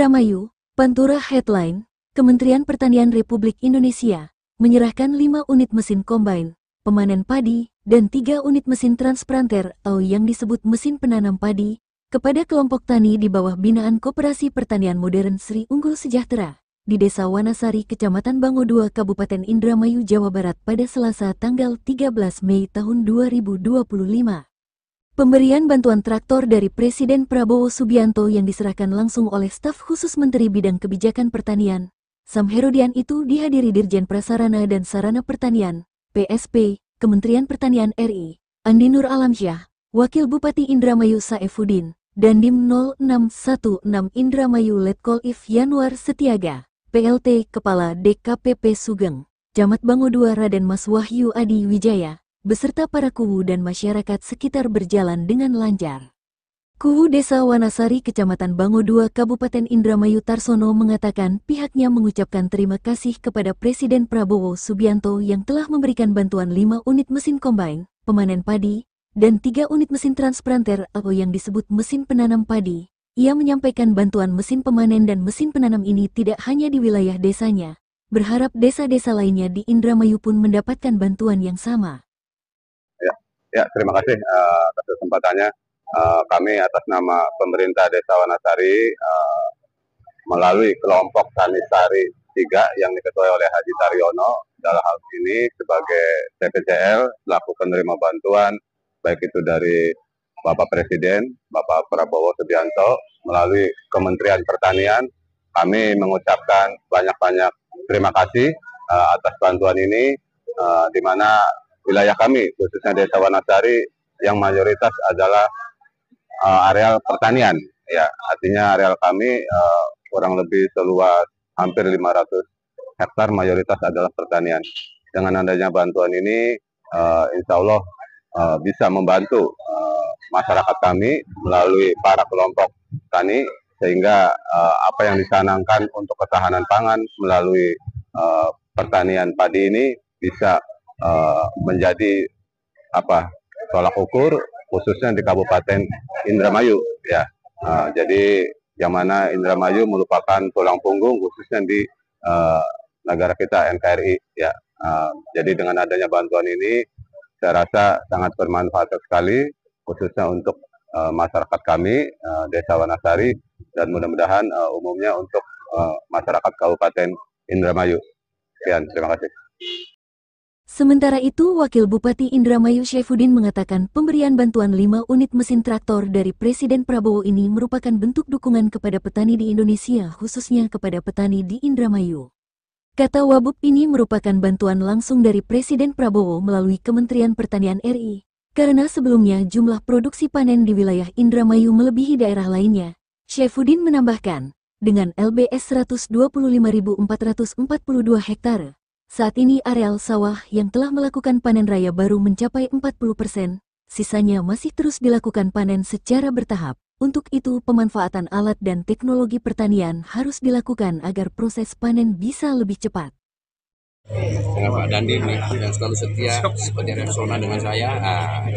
Indramayu, Pantura Headline, Kementerian Pertanian Republik Indonesia, menyerahkan 5 unit mesin kombine, pemanen padi, dan 3 unit mesin transplanter atau yang disebut mesin penanam padi, kepada kelompok tani di bawah binaan Koperasi Pertanian Modern Sri Unggul Sejahtera, di Desa Wanasari, Kecamatan Bango 2, Kabupaten Indramayu, Jawa Barat pada Selasa tanggal 13 Mei tahun 2025. Pemberian bantuan traktor dari Presiden Prabowo Subianto yang diserahkan langsung oleh staf khusus Menteri Bidang Kebijakan Pertanian, Sam Herodian itu dihadiri Dirjen Prasarana dan Sarana Pertanian, PSP, Kementerian Pertanian RI, Andi Nur Alamsyah, Wakil Bupati Indramayu Saefuddin, Dandim 0616 Indramayu Letkol If Yanuar Setiaga, PLT Kepala DKPP Sugeng, Camat Bango 2 Raden Mas Wahyu Adi Wijaya, beserta para kuwu dan masyarakat sekitar berjalan dengan lancar. Kuwu Desa Wanasari Kecamatan Bango 2 Kabupaten Indramayu Tarsono mengatakan pihaknya mengucapkan terima kasih kepada Presiden Prabowo Subianto yang telah memberikan bantuan 5 unit mesin kombine, pemanen padi, dan 3 unit mesin transplanter atau yang disebut mesin penanam padi. Ia menyampaikan bantuan mesin pemanen dan mesin penanam ini tidak hanya di wilayah desanya, berharap desa-desa lainnya di Indramayu pun mendapatkan bantuan yang sama. Ya, terima kasih atas kesempatannya. Kami atas nama pemerintah Desa Wanasari melalui kelompok Tani Sari 3 yang diketuai oleh Haji Taryono dalam hal ini sebagai TPCL selaku penerima bantuan baik itu dari Bapak Presiden, Bapak Prabowo Subianto melalui Kementerian Pertanian. Kami mengucapkan banyak-banyak terima kasih atas bantuan ini, di mana wilayah kami, khususnya Desa Wanasari, yang mayoritas adalah areal pertanian. Ya, artinya areal kami kurang lebih seluas hampir 500 hektar, mayoritas adalah pertanian. Dengan adanya bantuan ini, insya Allah bisa membantu masyarakat kami melalui para kelompok tani, sehingga apa yang dicanangkan untuk ketahanan pangan melalui pertanian padi ini bisa menjadi tolak ukur khususnya di Kabupaten Indramayu ya. Jadi yang mana Indramayu merupakan tulang punggung khususnya di negara kita NKRI ya. Jadi dengan adanya bantuan ini saya rasa sangat bermanfaat sekali khususnya untuk masyarakat kami Desa Wanasari dan mudah-mudahan umumnya untuk masyarakat Kabupaten Indramayu. Sekian, terima kasih. Sementara itu, Wakil Bupati Indramayu Saefuddin mengatakan pemberian bantuan 5 unit mesin traktor dari Presiden Prabowo ini merupakan bentuk dukungan kepada petani di Indonesia, khususnya kepada petani di Indramayu. Kata Wabub, ini merupakan bantuan langsung dari Presiden Prabowo melalui Kementerian Pertanian RI, karena sebelumnya jumlah produksi panen di wilayah Indramayu melebihi daerah lainnya. Saefuddin menambahkan, dengan LBS 125.442 hektare, saat ini areal sawah yang telah melakukan panen raya baru mencapai 40%, sisanya masih terus dilakukan panen secara bertahap. Untuk itu pemanfaatan alat dan teknologi pertanian harus dilakukan agar proses panen bisa lebih cepat. Dengan Pak Dandim yang selalu setia sebagai resona dengan saya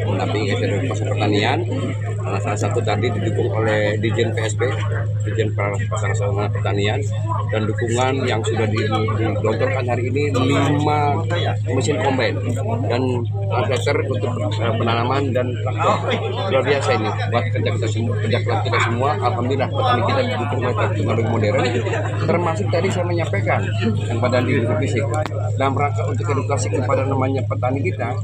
mendampingi dari proses pertanian. Salah satu tadi didukung oleh Dirjen PSP, Dirjen Prasarana Pertanian, dan dukungan yang sudah digelontorkan hari ini 5 mesin kombine dan translator untuk penanaman dan traktor. Luar biasa ini buat kerja kita semua. Alhamdulillah petani kita didukung oleh teknologi modern, termasuk tadi saya menyampaikan yang Pak Dandim fisik dalam rangka untuk edukasi kepada namanya petani kita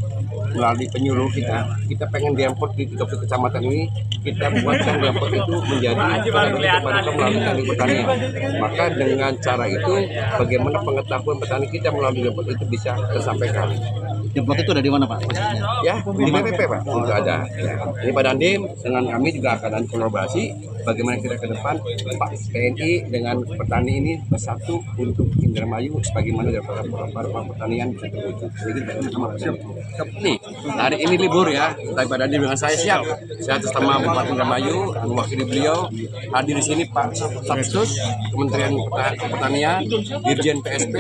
melalui penyuluh kita pengen Diampot di 30 kecamatan ini kita buatkan Diampot itu menjadi kepada melalui teknik pertanian. Maka dengan cara itu bagaimana pengetahuan petani kita melalui Diampot itu bisa tersampaikan. Diampot itu ada di mana Pak? Ya, di BPP Pak, itu ada. Ya. Ini Pak Dandim dengan kami juga akan ada kolaborasi bagaimana kita ke depan Pak TNI dengan petani ini bersatu untuk Indramayu sebagaimana dari para pertanian bisa terwujud. Nih, hari ini libur ya, tapi Pak Dandi dengan saya siap. Saya atas nama Bupati Indramayu mewakili beliau hadir di sini Pak Stafsus Kementerian Pertanian, Dirjen PSP,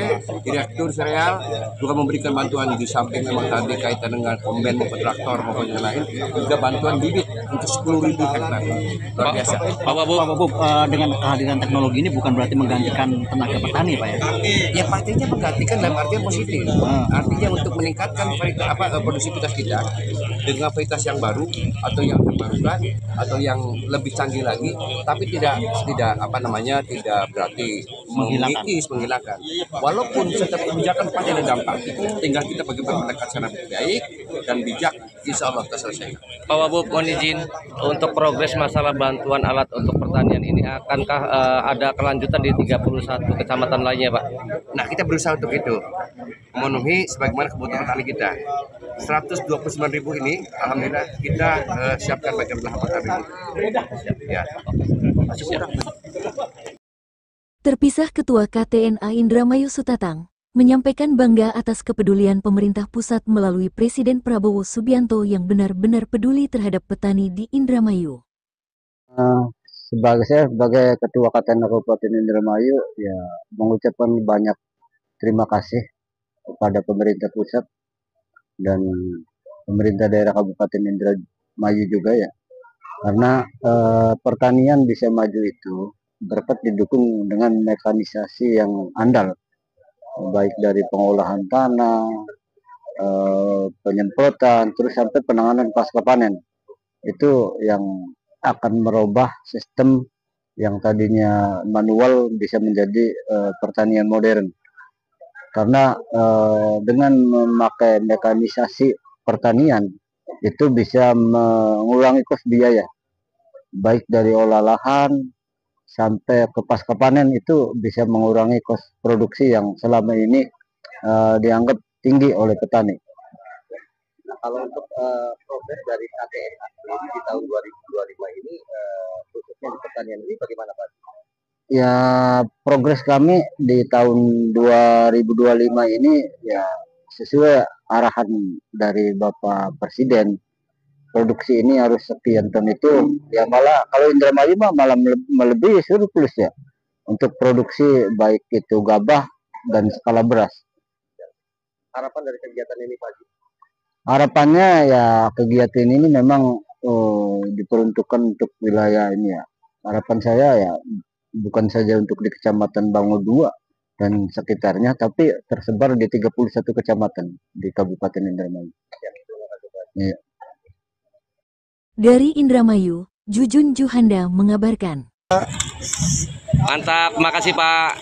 Direktur Sereal juga memberikan bantuan di samping memang tadi kaitan dengan komben maupun traktor maupun yang lain, juga bantuan bibit untuk 10.000 hektar. Luar biasa. Pak Wabub, dengan kehadiran teknologi ini bukan berarti menggantikan tenaga petani, Pak ya? Ya pastinya menggantikan dalam artian positif. Artinya untuk meningkatkan produktivitas kita dengan varietas yang baru atau yang terbarukan atau yang lebih canggih lagi, tapi tidak tidak berarti menghilangkan. Walaupun setiap kebijakan pasti ada dampak, tinggal kita bagaimana mendekat secara baik dan bijak, insya Allah terselesaikan. Pak Wabub, mohon izin untuk progres masalah bantuan alat untuk pertanian ini akankah ada kelanjutan di 31 kecamatan lainnya, Pak? Nah, kita berusaha untuk itu memenuhi sebagaimana kebutuhan petani kita. 129.000 ini, alhamdulillah kita siapkan bagian belah 4.000. Ya. Masih kurang. Terpisah Ketua KTNA Indramayu Sutatang menyampaikan bangga atas kepedulian pemerintah pusat melalui Presiden Prabowo Subianto yang benar-benar peduli terhadap petani di Indramayu. Sebagai Ketua KTNA Kabupaten Indramayu, ya mengucapkan banyak terima kasih kepada pemerintah pusat dan pemerintah daerah Kabupaten Indramayu juga ya, karena pertanian bisa maju itu berkat didukung dengan mekanisasi yang andal, baik dari pengolahan tanah, penyemprotan, terus sampai penanganan pasca panen. Itu yang akan merubah sistem yang tadinya manual bisa menjadi pertanian modern. Karena dengan memakai mekanisasi pertanian itu bisa mengurangi kos biaya, baik dari olah lahan sampai ke pasca panen, itu bisa mengurangi kos produksi yang selama ini dianggap tinggi oleh petani. Nah, kalau untuk progres dari KTNA di tahun 2025 ini, khususnya di pertanian ini bagaimana, Pak? Ya, progres kami di tahun 2025 ini ya sesuai arahan dari Bapak Presiden. Produksi ini harus sekian ton itu, ya malah kalau Indramayu malah melebihi surplus ya untuk produksi baik itu gabah dan skala beras. Harapan dari kegiatan ini, Pak? Harapannya ya kegiatan ini memang diperuntukkan untuk wilayah ini ya. Harapan saya ya bukan saja untuk di Kecamatan Bango 2 dan sekitarnya, tapi tersebar di 31 kecamatan di Kabupaten Indramayu. Ya. Dari Indramayu, Jujun Juhanda mengabarkan. Mantap, makasih Pak.